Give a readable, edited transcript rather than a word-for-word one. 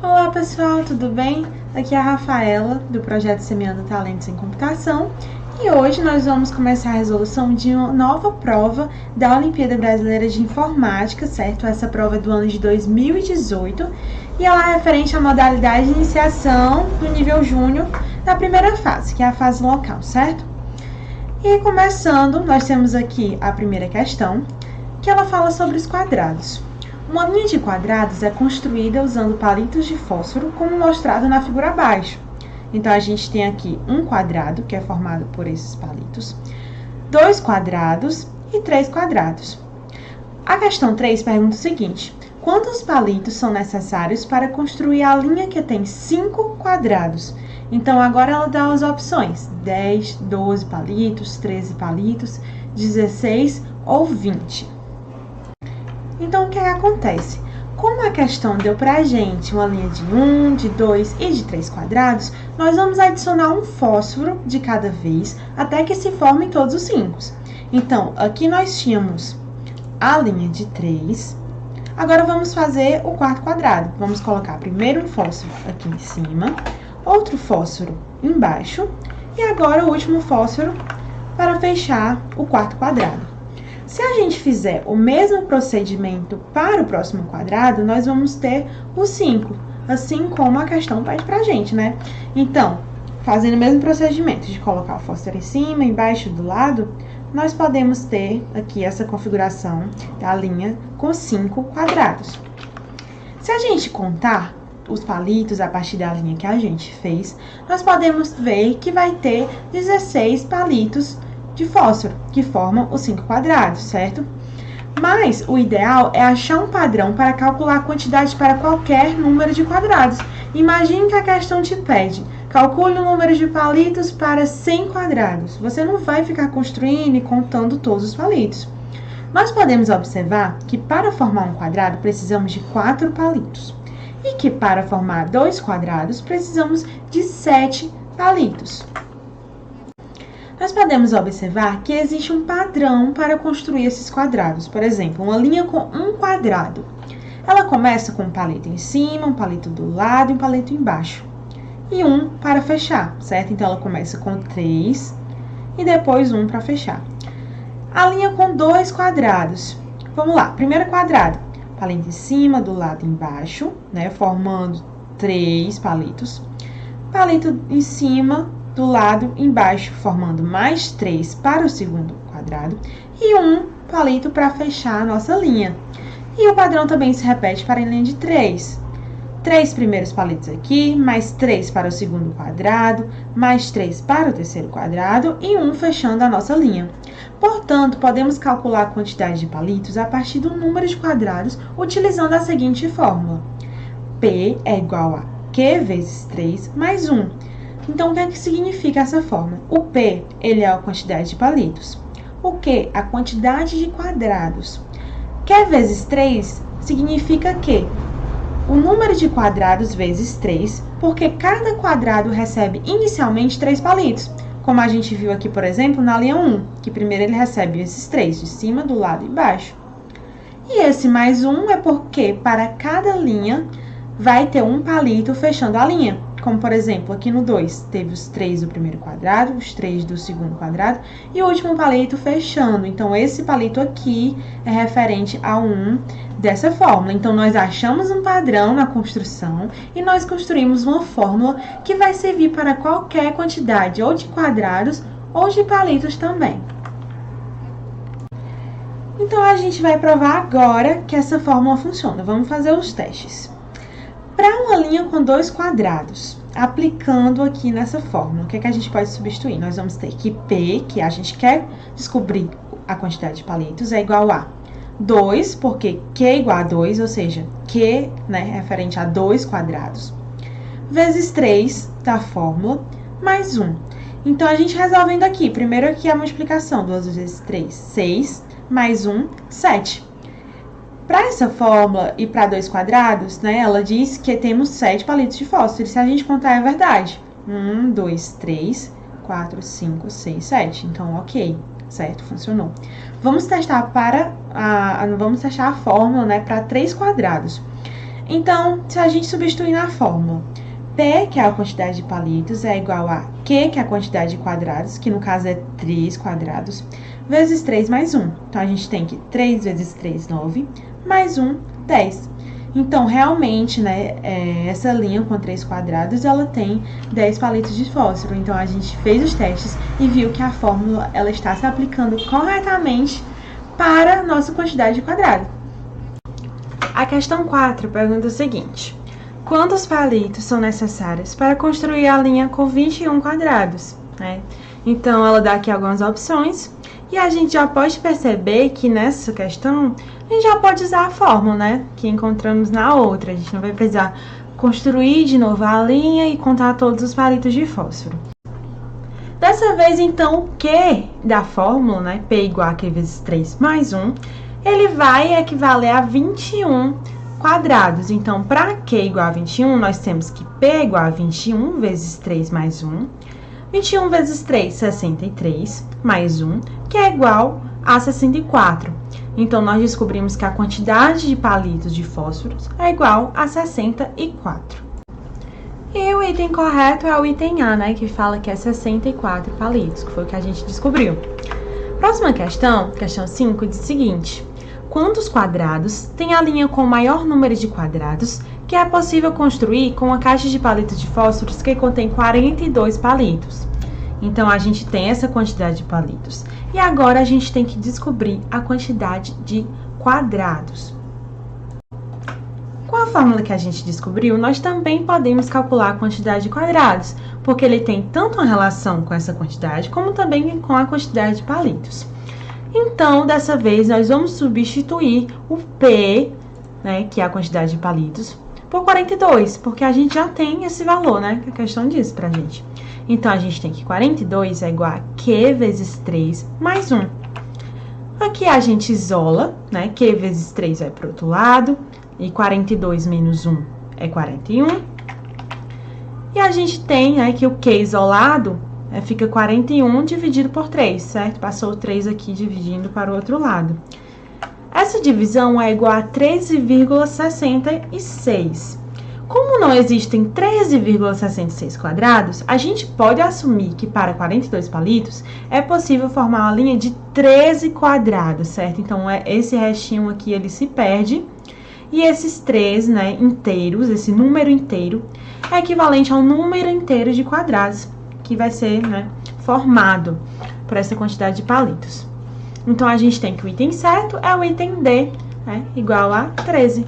Olá pessoal, tudo bem? Aqui é a Rafaela, do projeto Semeando Talentos em Computação, e hoje nós vamos começar a resolução de uma nova prova da Olimpíada Brasileira de Informática, certo? Essa prova é do ano de 2018 e ela é referente à modalidade de iniciação do nível júnior da primeira fase, que é a fase local, certo? E começando, nós temos aqui a primeira questão, que ela fala sobre os quadrados. Uma linha de quadrados é construída usando palitos de fósforo, como mostrado na figura abaixo. Então, a gente tem aqui um quadrado, que é formado por esses palitos, 2 quadrados e 3 quadrados. A questão 3 pergunta o seguinte: quantos palitos são necessários para construir a linha que tem 5 quadrados? Então, agora ela dá as opções: 10, 12 palitos, 13 palitos, 16 ou 20. Então, o que acontece? Como a questão deu pra gente uma linha de 1, de 2 e de 3 quadrados, nós vamos adicionar um fósforo de cada vez até que se formem todos os 5. Então, aqui nós tínhamos a linha de 3. Agora, vamos fazer o quarto quadrado. Vamos colocar primeiro um fósforo aqui em cima, outro fósforo embaixo e agora o último fósforo para fechar o quarto quadrado. Se a gente fizer o mesmo procedimento para o próximo quadrado, nós vamos ter o 5, assim como a questão pede pra gente, né? Então, fazendo o mesmo procedimento de colocar o fósforo em cima, embaixo, do lado, nós podemos ter aqui essa configuração da linha com 5 quadrados. Se a gente contar os palitos a partir da linha que a gente fez, nós podemos ver que vai ter 16 palitos de fósforo, que formam os 5 quadrados, certo? Mas o ideal é achar um padrão para calcular a quantidade para qualquer número de quadrados. Imagine que a questão te pede: calcule o número de palitos para 100 quadrados. Você não vai ficar construindo e contando todos os palitos. Nós podemos observar que para formar um quadrado precisamos de 4 palitos e que para formar 2 quadrados precisamos de 7 palitos. Nós podemos observar que existe um padrão para construir esses quadrados. Por exemplo, uma linha com um quadrado. Ela começa com um palito em cima, um palito do lado e um palito embaixo. E um para fechar, certo? Então, ela começa com 3 e depois um para fechar. A linha com 2 quadrados. Vamos lá, primeiro quadrado. Palito em cima, do lado e embaixo, né? Formando 3 palitos. Palito em cima, do lado embaixo, formando mais 3 para o segundo quadrado e um palito para fechar a nossa linha. E o padrão também se repete para a linha de 3. 3 primeiros palitos aqui, mais 3 para o segundo quadrado, mais 3 para o terceiro quadrado e um fechando a nossa linha. Portanto, podemos calcular a quantidade de palitos a partir do número de quadrados utilizando a seguinte fórmula: P é igual a Q vezes 3 mais 1. Então, o que é que significa essa fórmula? O P, ele é a quantidade de palitos. O Q, a quantidade de quadrados. Q vezes 3 significa que o número de quadrados vezes 3, porque cada quadrado recebe inicialmente 3 palitos. Como a gente viu aqui, por exemplo, na linha 1, que primeiro ele recebe esses 3, de cima, do lado e embaixo. E esse mais 1 é porque para cada linha vai ter um palito fechando a linha. Como, por exemplo, aqui no 2, teve os 3 do primeiro quadrado, os 3 do segundo quadrado e o último palito fechando. Então, esse palito aqui é referente a 1 dessa fórmula. Então, nós achamos um padrão na construção e nós construímos uma fórmula que vai servir para qualquer quantidade, ou de quadrados ou de palitos também. Então, a gente vai provar agora que essa fórmula funciona. Vamos fazer os testes. Para uma linha com 2 quadrados, aplicando aqui nessa fórmula, o que é que a gente pode substituir? Nós vamos ter que P, que a gente quer descobrir a quantidade de palitos, é igual a 2, porque Q é igual a 2, ou seja, Q, né, referente a 2 quadrados, vezes 3 da fórmula, mais 1. Então, a gente resolvendo aqui, primeiro aqui a multiplicação, 2 vezes 3, 6, mais 1, 7. Para essa fórmula e para 2 quadrados, né, ela diz que temos 7 palitos de fósforo. Se a gente contar, é verdade. 1, 2, 3, 4, 5, 6, 7. Então, ok, certo? Funcionou. Vamos testar a fórmula, né, para 3 quadrados. Então, se a gente substituir na fórmula, P, que é a quantidade de palitos, é igual a Q, que é a quantidade de quadrados, que no caso é 3 quadrados, vezes 3 mais 1. Então, a gente tem que 3 vezes 3, 9, mais 1, 10. Então, realmente, né, essa linha com 3 quadrados, ela tem 10 palitos de fósforo. Então, a gente fez os testes e viu que a fórmula, ela está se aplicando corretamente para a nossa quantidade de quadrado. A questão 4 pergunta o seguinte: quantos palitos são necessários para construir a linha com 21 quadrados? Né? Então, ela dá aqui algumas opções e a gente já pode perceber que nessa questão a gente já pode usar a fórmula, né, que encontramos na outra. A gente não vai precisar construir de novo a linha e contar todos os palitos de fósforo. Dessa vez, então, o Q da fórmula, né, P igual a Q vezes 3 mais 1, ele vai equivaler a 21 quadrados. Então, para Q igual a 21, nós temos que P é igual a 21 vezes 3 mais 1. 21 vezes 3, 63, mais 1, que é igual a 64. Então, nós descobrimos que a quantidade de palitos de fósforos é igual a 64. E o item correto é o item A, né, que fala que é 64 palitos, que foi o que a gente descobriu. Próxima questão, questão 5, diz o seguinte: quantos quadrados tem a linha com o maior número de quadrados que é possível construir com uma caixa de palitos de fósforos que contém 42 palitos? Então, a gente tem essa quantidade de palitos. E agora, a gente tem que descobrir a quantidade de quadrados. Com a fórmula que a gente descobriu, nós também podemos calcular a quantidade de quadrados, porque ele tem tanto uma relação com essa quantidade, como também com a quantidade de palitos. Então, dessa vez, nós vamos substituir o P, né, que é a quantidade de palitos, por 42, porque a gente já tem esse valor, né, que a questão diz pra gente. Então, a gente tem que 42 é igual a Q vezes 3 mais 1. Aqui a gente isola, né, Q vezes 3 vai para o outro lado, e 42 menos 1 é 41. E a gente tem, né, que o Q isolado fica 41 dividido por 3, certo? Passou o 3 aqui dividindo para o outro lado. Essa divisão é igual a 13,66. Como não existem 13,66 quadrados, a gente pode assumir que para 42 palitos é possível formar uma linha de 13 quadrados, certo? Então, esse restinho aqui, ele se perde. E esses 3, né, inteiros, esse número inteiro, é equivalente ao número inteiro de quadrados que vai ser, né, formado por essa quantidade de palitos. Então, a gente tem que o item certo é o item D, né, igual a 13.